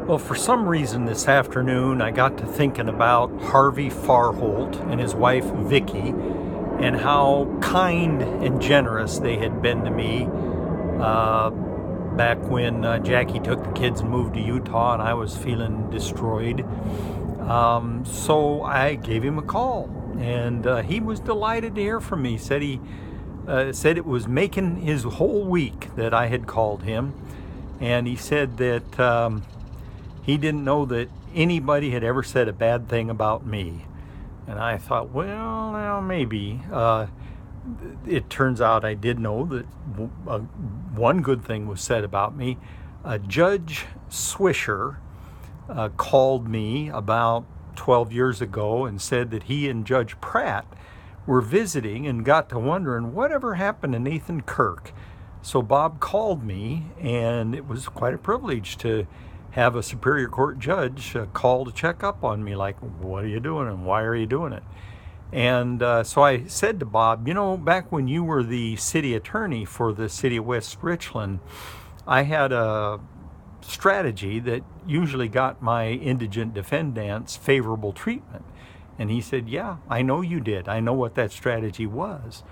Well, for some reason this afternoon, I got to thinking about Harvey Farholt and his wife Vicky and how kind and generous they had been to me back when Jackie took the kids and moved to Utah and I was feeling destroyed. So I gave him a call, and he was delighted to hear from me. Said it was making his whole week that I had called him, and he said that he didn't know that anybody had ever said a bad thing about me. And I thought, well, now maybe. It turns out I did know that one good thing was said about me. Judge Swisher called me about 12 years ago and said that he and Judge Pratt were visiting and got to wondering whatever happened to Nathan Kirk. So Bob called me, and it was quite a privilege to have a Superior Court judge call to check up on me, like, what are you doing and why are you doing it? And so I said to Bob, back when you were the city attorney for the city of West Richland, I had a strategy that usually got my indigent defendants favorable treatment. And he said, yeah, I know you did. I know what that strategy was.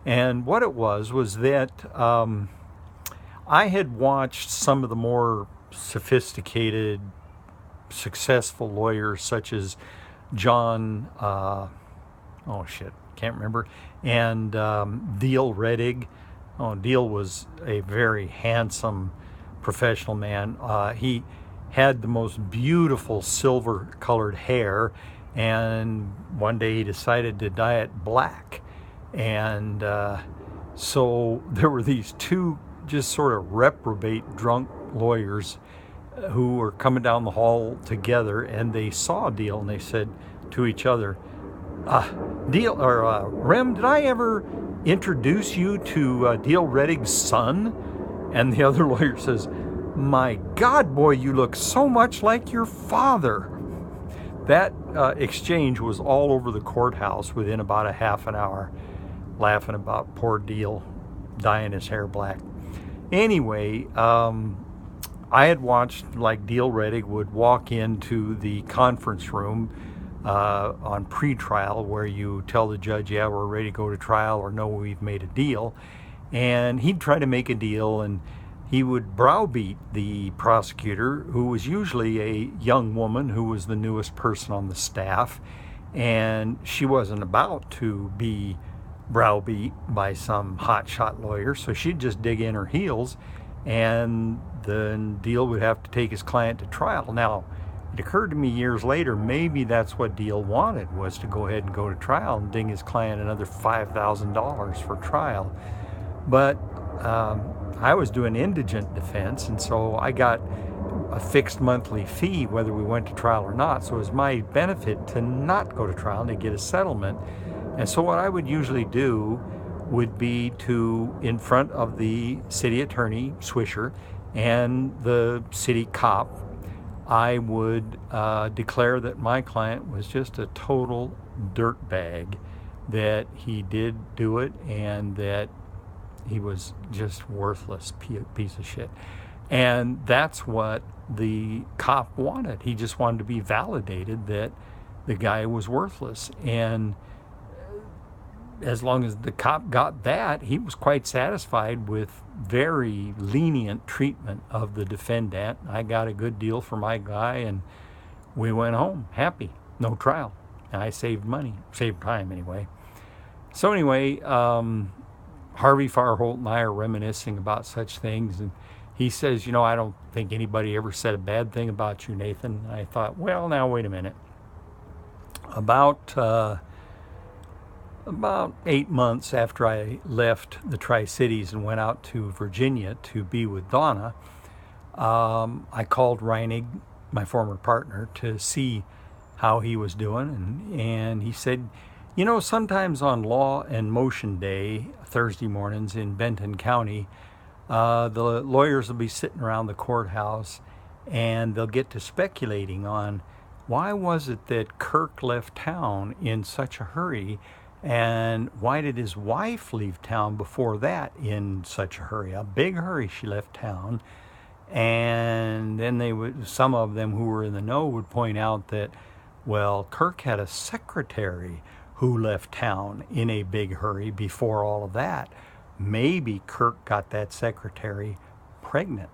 And what it was that I had watched some of the more sophisticated, successful lawyers such as John, can't remember, and Diehl Rettig. Diehl was a very handsome professional man. He had the most beautiful silver-colored hair, and one day he decided to dye it black. And so there were these two just sort of reprobate drunk lawyers who were coming down the hall together, and they saw Diehl, and they said to each other, Diehl, or Rem, did I ever introduce you to Diehl Rettig's son? And the other lawyer says, my God, boy, you look so much like your father. That exchange was all over the courthouse within about a half an hour, laughing about poor Diehl dyeing his hair black. Anyway, I had watched like Diehl Rettig would walk into the conference room on pre-trial, where you tell the judge, yeah, we're ready to go to trial, or no, we've made a deal. And he'd try to make a deal, and he would browbeat the prosecutor, who was usually a young woman who was the newest person on the staff, and she wasn't about to be browbeat by some hotshot lawyer, so she'd just dig in her heels, and then Diehl would have to take his client to trial. Now, it occurred to me years later, maybe that's what Diehl wanted, was to go ahead and go to trial and ding his client another $5,000 for trial. But I was doing indigent defense, and so I got a fixed monthly fee whether we went to trial or not. So it was my benefit to not go to trial and to get a settlement. And so what I would usually do would be to, in front of the city attorney, Swisher, and the city cop, I would declare that my client was just a total dirtbag, that he did do it, and that he was just worthless piece of shit. And that's what the cop wanted. He just wanted to be validated that the guy was worthless. And as long as the cop got that, he was quite satisfied with very lenient treatment of the defendant. I got a good deal for my guy, and we went home happy. No trial. And I saved money, saved time anyway. So anyway, Harvey Farholt and I are reminiscing about such things, and he says, I don't think anybody ever said a bad thing about you, Nathan. And I thought, well, now wait a minute. About 8 months after I left the Tri-Cities and went out to Virginia to be with Donna, I called Reinig, my former partner, to see how he was doing. And he said, sometimes on Law and Motion Day, Thursday mornings in Benton County, the lawyers will be sitting around the courthouse, and they'll get to speculating on why was it that Kirk left town in such a hurry, and why did his wife leave town before that in such a hurry? A big hurry she left town. And then some of them who were in the know would point out that, well, Kirk had a secretary who left town in a big hurry before all of that. Maybe Kirk got that secretary pregnant.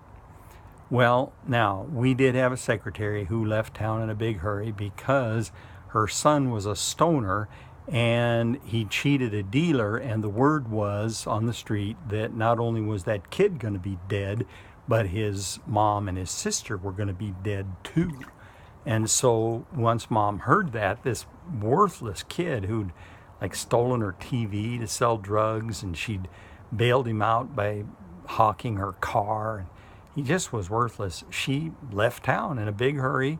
Well, now, we did have a secretary who left town in a big hurry because her son was a stoner and he cheated a dealer, and the word was on the street that not only was that kid going to be dead, but his mom and his sister were going to be dead too. And so once Mom heard that, this worthless kid who'd like stolen her TV to sell drugs, and she'd bailed him out by hawking her car, and he just was worthless. She left town in a big hurry,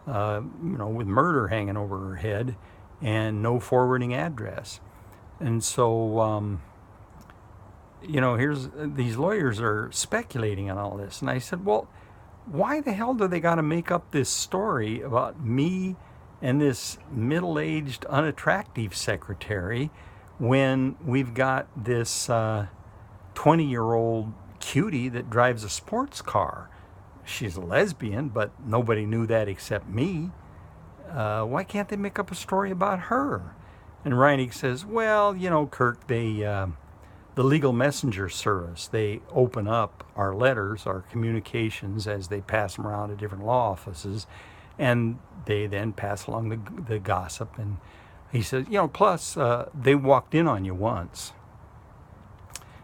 with murder hanging over her head and no forwarding address. And so, here's these lawyers are speculating on all this. And I said, well, why the hell do they got to make up this story about me and this middle-aged, unattractive secretary when we've got this 20-year-old cutie that drives a sports car? She's a lesbian, but nobody knew that except me. Why can't they make up a story about her? And Reinig says, well, Kirk, the legal messenger service, they open up our letters, our communications, as they pass them around to different law offices, and they then pass along the gossip. And he says, plus they walked in on you once.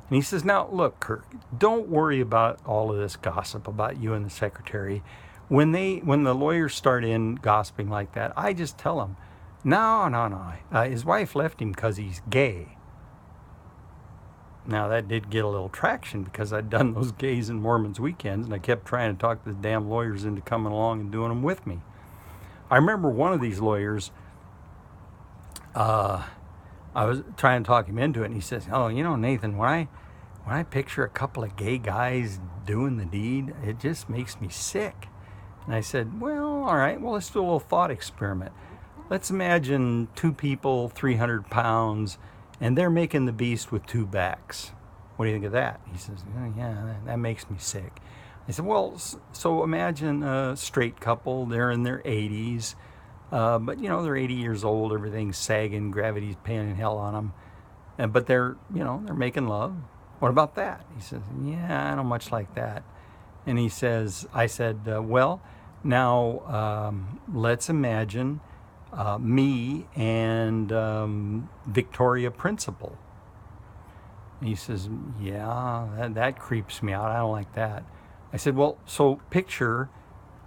And he says, now look, Kirk, don't worry about all of this gossip about you and the secretary. When the lawyers start in gossiping like that, I just tell them, no, his wife left him because he's gay. Now, that did get a little traction because I'd done those gays and Mormons weekends, and I kept trying to talk the damn lawyers into coming along and doing them with me. I remember one of these lawyers, I was trying to talk him into it, and he says, oh, Nathan, when I picture a couple of gay guys doing the deed, it just makes me sick. And I said, well, all right, well, let's do a little thought experiment. Let's imagine two people, 300 pounds, and they're making the beast with two backs. What do you think of that? He says, yeah, that makes me sick. I said, well, so imagine a straight couple. They're in their 80s, but, they're 80 years old. Everything's sagging. Gravity's paying hell on them. But they're making love. What about that? He says, yeah, I don't much like that. And I said, well, now let's imagine me and Victoria Principal. And he says, yeah, that creeps me out. I don't like that. I said, well, so picture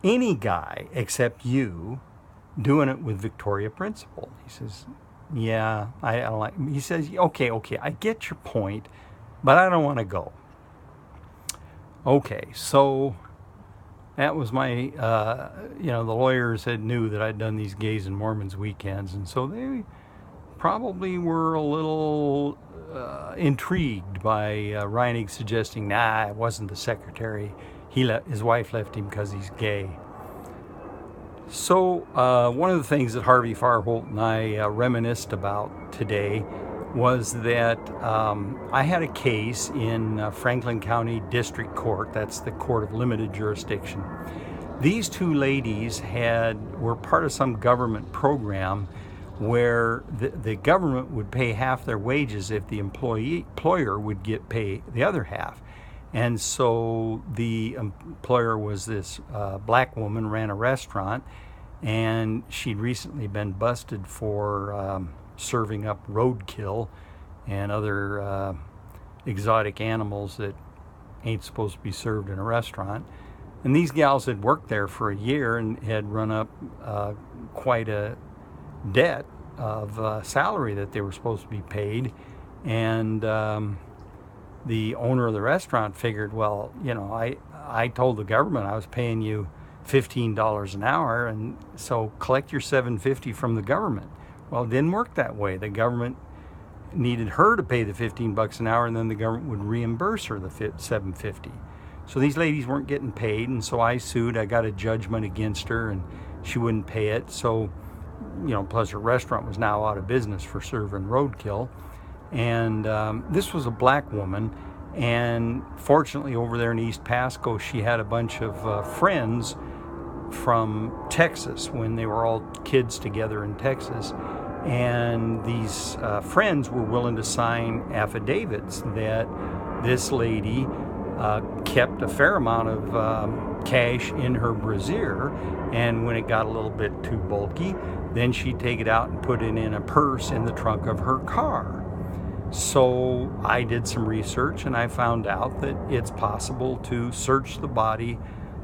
any guy except you doing it with Victoria Principal. He says, yeah, I don't like. He says, okay, I get your point, but I don't want to go. Okay, so that was my, the lawyers knew that I'd done these gays and Mormons weekends, and so they probably were a little intrigued by Reinig suggesting, it wasn't the secretary. His wife left him because he's gay. So one of the things that Harvey Farholt and I reminisced about today was that I had a case in Franklin County District Court. That's the court of limited jurisdiction. These two ladies were part of some government program where the government would pay half their wages if the employer would get pay the other half. And so the employer was this black woman, ran a restaurant, and she'd recently been busted for serving up roadkill and other exotic animals that ain't supposed to be served in a restaurant. And these gals had worked there for a year and had run up quite a debt of salary that they were supposed to be paid. And the owner of the restaurant figured, well, I told the government I was paying you $15 an hour, and so collect your $7.50 from the government. Well, it didn't work that way. The government needed her to pay the $15 an hour, and then the government would reimburse her the $7.50. So these ladies weren't getting paid, and so I sued. I got a judgment against her, and she wouldn't pay it. So, plus her restaurant was now out of business for serving roadkill. And this was a black woman, And fortunately, over there in East Pasco, she had a bunch of friends from Texas when they were all kids together in Texas. And these friends were willing to sign affidavits that this lady kept a fair amount of cash in her brassiere, and when it got a little bit too bulky, then she'd take it out and put it in a purse in the trunk of her car. So I did some research, and I found out that it's possible to search the body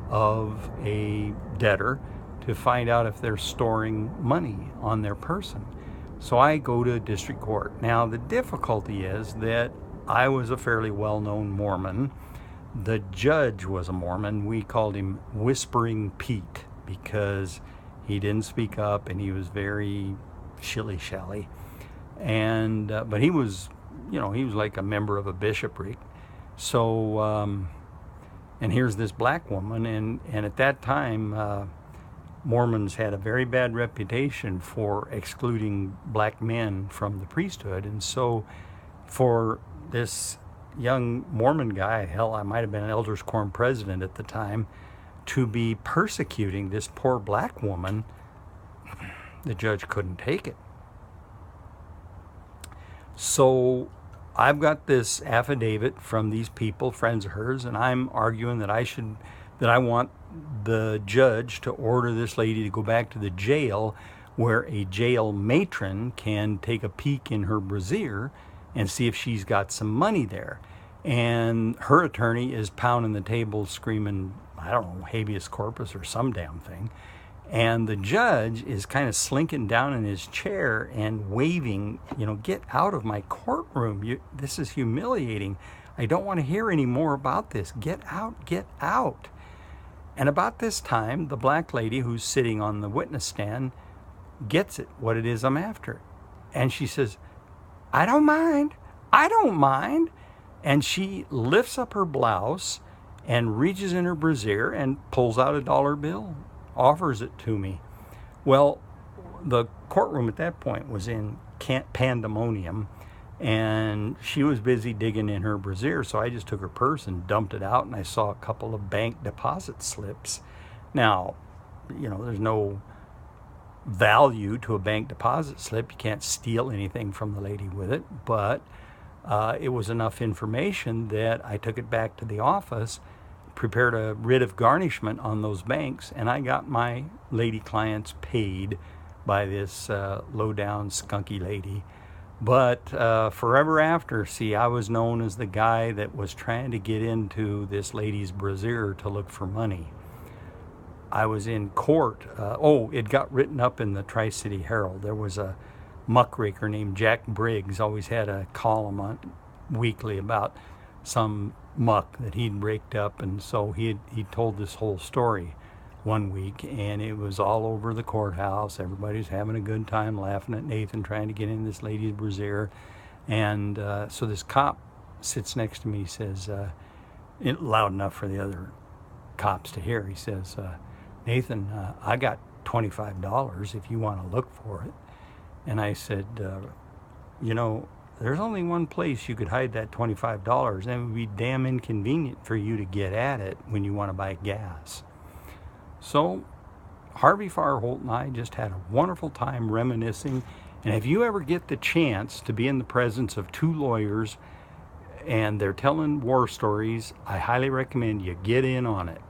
of a debtor to find out if they're storing money on their person. So I go to district court. Now the difficulty is that I was a fairly well-known Mormon. The judge was a Mormon. We called him Whispering Pete because he didn't speak up and he was very shilly-shally. And but he was, he was like a member of a bishopric. So and here's this black woman, and at that time Mormons had a very bad reputation for excluding black men from the priesthood. And so for this young Mormon guy, hell, I might have been an Elders Quorum president at the time, to be persecuting this poor black woman, the judge couldn't take it. So I've got this affidavit from these people, friends of hers, and I'm arguing that I want the judge to order this lady to go back to the jail, where a jail matron can take a peek in her brassiere and see if she's got some money there. And her attorney is pounding the table screaming, I don't know, habeas corpus or some damn thing. And the judge is kind of slinking down in his chair and waving, get out of my courtroom. This is humiliating. I don't want to hear any more about this. Get out, get out. And about this time, the black lady who's sitting on the witness stand gets it, what it is I'm after. And she says, I don't mind. And she lifts up her blouse and reaches in her brassiere and pulls out $1 bill, offers it to me. Well, the courtroom at that point was in pandemonium, and she was busy digging in her brassiere, so I just took her purse and dumped it out, and I saw a couple of bank deposit slips. Now, there's no value to a bank deposit slip. You can't steal anything from the lady with it, but it was enough information that I took it back to the office, prepared a writ of garnishment on those banks, and I got my lady clients paid by this low-down skunky lady. But forever after, I was known as the guy that was trying to get into this lady's brassiere to look for money. I was in court. It got written up in the Tri-City Herald. There was a muckraker named Jack Briggs, always had a column weekly about some muck that he'd raked up, and so he told this whole story one week, and it was all over the courthouse. Everybody's having a good time laughing at Nathan trying to get in this lady's brassiere. And so this cop sits next to me, says, loud enough for the other cops to hear, he says, Nathan, I got $25 if you want to look for it. And I said, there's only one place you could hide that $25, and it would be damn inconvenient for you to get at it when you want to buy gas. So Harvey Farholt and I just had a wonderful time reminiscing. And if you ever get the chance to be in the presence of two lawyers and they're telling war stories, I highly recommend you get in on it.